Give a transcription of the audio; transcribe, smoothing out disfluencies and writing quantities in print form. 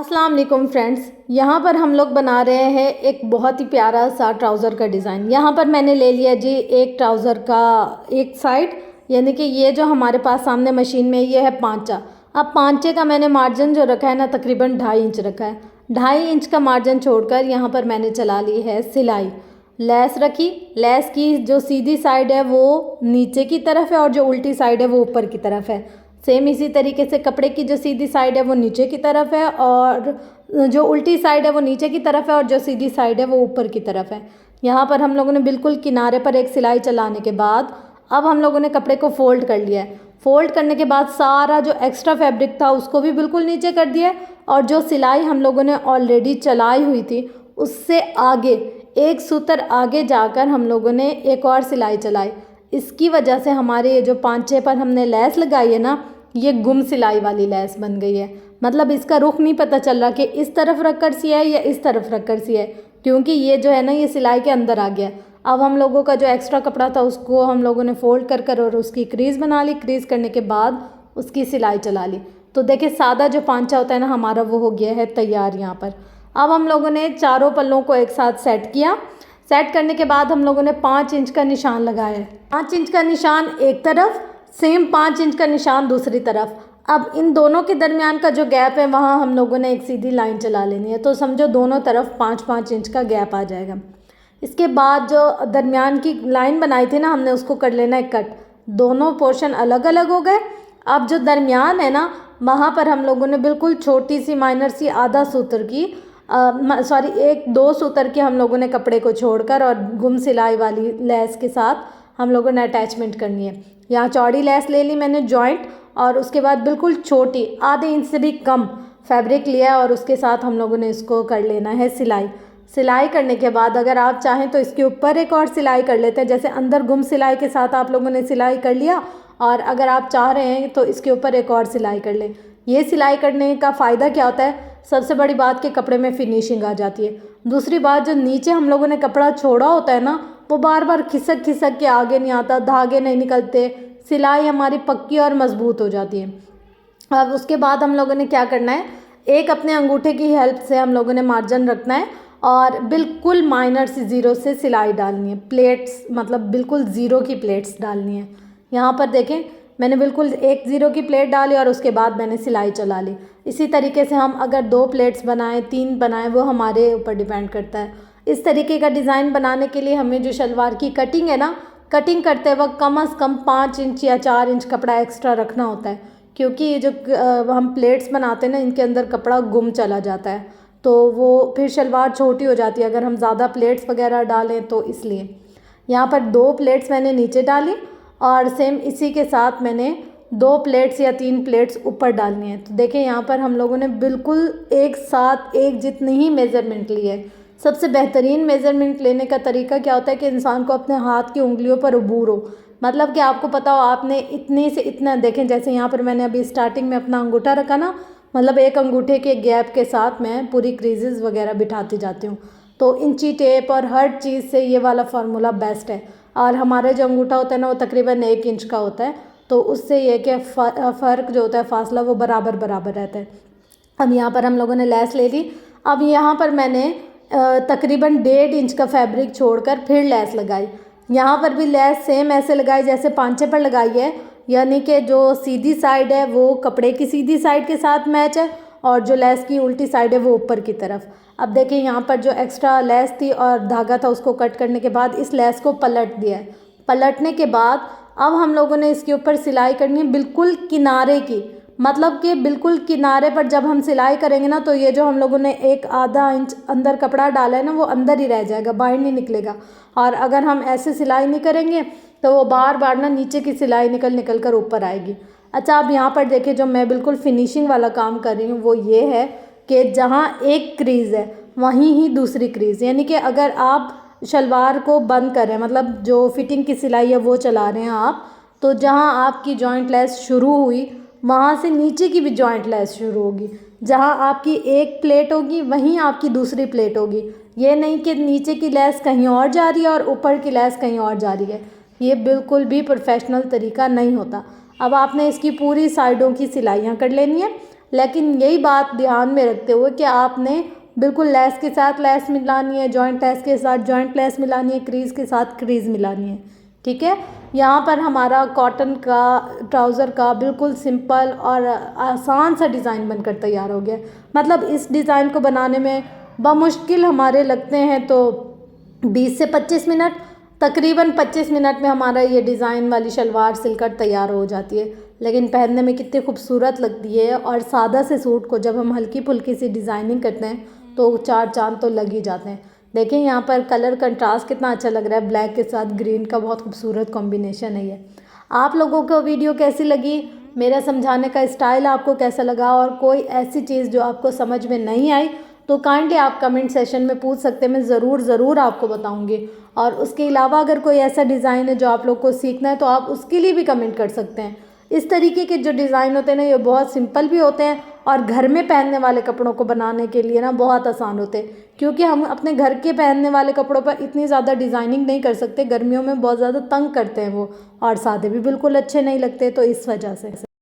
अस्सलाम वालेकुम फ्रेंड्स, यहाँ पर हम लोग बना रहे हैं एक बहुत ही प्यारा सा ट्राउज़र का डिज़ाइन। यहाँ पर मैंने ले लिया जी एक ट्राउज़र का एक साइड, यानी कि ये जो हमारे पास सामने मशीन में ये है पांचा। अब पांचे का मैंने मार्जिन जो रखा है ना तकरीबन 2.5 इंच रखा है। 2.5 इंच का मार्जिन छोड़कर यहाँ पर मैंने चला ली है सिलाई। लेस रखी, लेस की जो सीधी साइड है वो नीचे की तरफ है और जो उल्टी साइड है वो ऊपर की तरफ है। सेम इसी तरीके से कपड़े की जो सीधी साइड है वो नीचे की तरफ है और जो उल्टी साइड है वो नीचे की तरफ है और जो सीधी साइड है वो ऊपर की तरफ है। यहाँ पर हम लोगों ने बिल्कुल किनारे पर एक सिलाई चलाने के बाद अब हम लोगों ने कपड़े को फोल्ड कर लिया है। फोल्ड करने के बाद सारा जो एक्स्ट्रा फैब्रिक था उसको भी बिल्कुल नीचे कर दिया है और जो सिलाई हम लोगों ने ऑलरेडी चलाई हुई थी उससे आगे एक सूतर आगे जाकर हम लोगों ने एक और सिलाई चलाई। इसकी वजह से हमारे ये जो पांचे पर हमने लेस लगाई है ना, ये गुम सिलाई वाली लेस बन गई है। मतलब इसका रुख नहीं पता चल रहा कि इस तरफ रख कर सिया है या इस तरफ रख कर सिया है, क्योंकि ये जो है ना ये सिलाई के अंदर आ गया। अब हम लोगों का जो एक्स्ट्रा कपड़ा था उसको हम लोगों ने फोल्ड कर कर और उसकी क्रीज़ बना ली। क्रीज़ करने के बाद उसकी सिलाई चला ली। तो देखिए सादा जो पांचा होता है ना हमारा वो हो गया है तैयार। यहाँ पर अब हम लोगों ने चारों पल्लों को एक साथ सेट किया। सेट करने के बाद हम लोगों ने 5 इंच का निशान लगाया है। 5 इंच का निशान एक तरफ, सेम 5 इंच का निशान दूसरी तरफ। अब इन दोनों के दरमियान का जो गैप है वहाँ हम लोगों ने एक सीधी लाइन चला लेनी है। तो समझो दोनों तरफ 5-5 इंच का गैप आ जाएगा। इसके बाद जो दरमियान की लाइन बनाई थी ना हमने उसको कर लेना है कट। दोनों पोर्शन अलग अलग हो गए। अब जो दरमियान है ना वहाँ पर हम लोगों ने बिल्कुल छोटी सी माइनर सी आधा सूत्र की सॉरी 1-2 सूत्र की हम लोगों ने कपड़े को छोड़कर और गुम सिलाई वाली लेस के साथ हम लोगों ने अटैचमेंट करनी है। यहाँ चौड़ी लेस ले ली मैंने जॉइंट और उसके बाद बिल्कुल छोटी आधे इंच से भी कम फैब्रिक लिया और उसके साथ हम लोगों ने इसको कर लेना है सिलाई। सिलाई करने के बाद अगर आप चाहें तो इसके ऊपर एक और सिलाई कर लेते हैं। जैसे अंदर गुम सिलाई के साथ आप लोगों ने सिलाई कर लिया और अगर आप चाह रहे हैं तो इसके ऊपर एक और सिलाई कर लें। ये सिलाई करने का फ़ायदा क्या होता है, सबसे बड़ी बात कि कपड़े में फिनिशिंग आ जाती है। दूसरी बात जो नीचे हम लोगों ने कपड़ा छोड़ा होता है ना वो बार बार खिसक खिसक के आगे नहीं आता, धागे नहीं निकलते, सिलाई हमारी पक्की और मज़बूत हो जाती है। अब उसके बाद हम लोगों ने क्या करना है, एक अपने अंगूठे की हेल्प से हम लोगों ने मार्जिन रखना है और बिल्कुल माइनर सी ज़ीरो से सिलाई डालनी है। प्लेट्स मतलब बिल्कुल ज़ीरो की प्लेट्स डालनी है। यहाँ पर देखें मैंने बिल्कुल 1 ज़ीरो की प्लेट डाली और उसके बाद मैंने सिलाई चला ली। इसी तरीके से हम अगर 2 प्लेट्स बनाएं 3 बनाएं वो हमारे ऊपर डिपेंड करता है। इस तरीके का डिज़ाइन बनाने के लिए हमें जो शलवार की कटिंग है ना, कटिंग करते वक्त कम से कम 5 इंच या 4 इंच कपड़ा एक्स्ट्रा रखना होता है, क्योंकि ये जो हम प्लेट्स बनाते हैं ना इनके अंदर कपड़ा गुम चला जाता है तो वो फिर शलवार छोटी हो जाती है अगर हम ज़्यादा प्लेट्स वगैरह डालें। तो इसलिए यहाँ पर 2 प्लेट्स मैंने नीचे डाली और सेम इसी के साथ मैंने 2 प्लेट्स या 3 प्लेट्स ऊपर डालनी है। तो देखें यहाँ पर हम लोगों ने बिल्कुल एक साथ एक जितनी ही मेज़रमेंट ली है। सबसे बेहतरीन मेज़रमेंट लेने का तरीका क्या होता है कि इंसान को अपने हाथ की उंगलियों पर उबूर हो, मतलब कि आपको पता हो आपने इतने से इतना, देखें जैसे यहाँ पर मैंने अभी स्टार्टिंग में अपना अंगूठा रखा ना, मतलब एक अंगूठे के गैप के साथ मैं पूरी क्रीजेज़ वगैरह बिठाती जाती हूँ। तो इंची टेप और हर चीज़ से ये वाला फार्मूला बेस्ट है। और हमारा जो अंगूठा होता है ना वो तकरीबन 1 इंच का होता है, तो उससे ये कि फ़र्क जो होता है फासला वो बराबर बराबर रहता है। अब यहाँ पर हम लोगों ने लेस ले ली। अब यहाँ पर मैंने तकरीबन 1.5 इंच का फैब्रिक छोड़कर फिर लेस लगाई। यहाँ पर भी लेस सेम ऐसे लगाई जैसे पांचे पर लगाई है, यानी कि जो सीधी साइड है वो कपड़े की सीधी साइड के साथ मैच है और जो लेस की उल्टी साइड है वो ऊपर की तरफ। अब देखिए यहाँ पर जो एक्स्ट्रा लेस थी और धागा था उसको कट करने के बाद इस लेस को पलट दिया है। पलटने के बाद अब हम लोगों ने इसके ऊपर सिलाई करनी है बिल्कुल किनारे की, मतलब कि बिल्कुल किनारे पर जब हम सिलाई करेंगे ना तो ये जो हम लोगों ने एक आधा इंच अंदर कपड़ा डाला है ना वो अंदर ही रह जाएगा, बाहर नहीं निकलेगा। और अगर हम ऐसे सिलाई नहीं करेंगे तो वो बार बार ना नीचे की सिलाई निकल निकल कर ऊपर आएगी। अच्छा अब यहाँ पर देखिए जो मैं बिल्कुल फिनिशिंग वाला काम कर रही हूँ वो ये है कि जहाँ एक क्रीज़ है वहीं ही दूसरी क्रीज़, यानी कि अगर आप शलवार को बंद कर रहे हैं, मतलब जो फिटिंग की सिलाई है वो चला रहे हैं आप, तो जहाँ आपकी जॉइंट लेस शुरू हुई वहाँ से नीचे की भी जॉइंट लेस शुरू होगी। जहाँ आपकी एक प्लेट होगी वहीं आपकी दूसरी प्लेट होगी। ये नहीं कि नीचे की लेस कहीं और जा रही है और ऊपर की लेस कहीं और जा रही है, ये बिल्कुल भी प्रोफेशनल तरीका नहीं होता। अब आपने इसकी पूरी साइडों की सिलाइयाँ कर लेनी है। लेकिन यही बात ध्यान में रखते हुए कि आपने बिल्कुल लेस के साथ लेस मिलानी है, जॉइंट लेस के साथ जॉइंट लेस मिलानी है, क्रीज़ के साथ क्रीज़ मिलानी है। ठीक है, यहाँ पर हमारा कॉटन का ट्राउज़र का बिल्कुल सिंपल और आसान सा डिज़ाइन बनकर तैयार हो गया। मतलब इस डिज़ाइन को बनाने में बमुश्किल हमारे लगते हैं तो 20 से 25 मिनट, तकरीबन 25 मिनट में हमारा ये डिज़ाइन वाली शलवार सिलकर तैयार हो जाती है। लेकिन पहनने में कितनी खूबसूरत लगती है, और सादा से सूट को जब हम हल्की फुल्की सी डिज़ाइनिंग करते हैं तो 4 चाँद तो लग ही जाते हैं। देखिए यहाँ पर कलर कंट्रास्ट कितना अच्छा लग रहा है, ब्लैक के साथ ग्रीन का बहुत खूबसूरत कॉम्बिनेशन है ये। आप लोगों को वीडियो कैसी लगी, मेरा समझाने का स्टाइल आपको कैसा लगा, और कोई ऐसी चीज़ जो आपको समझ में नहीं आई तो काइंडली आप कमेंट सेशन में पूछ सकते हैं, मैं ज़रूर आपको बताऊंगी। और उसके अलावा अगर कोई ऐसा डिज़ाइन है जो आप लोग को सीखना है तो आप उसके लिए भी कमेंट कर सकते हैं। इस तरीके के जो डिज़ाइन होते हैं ना, ये बहुत सिंपल भी होते हैं और घर में पहनने वाले कपड़ों को बनाने के लिए ना बहुत आसान होते हैं, क्योंकि हम अपने घर के पहनने वाले कपड़ों पर इतनी ज़्यादा डिज़ाइनिंग नहीं कर सकते, गर्मियों में बहुत ज़्यादा तंग करते हैं वो, और सादे भी बिल्कुल अच्छे नहीं लगते, तो इस वजह से।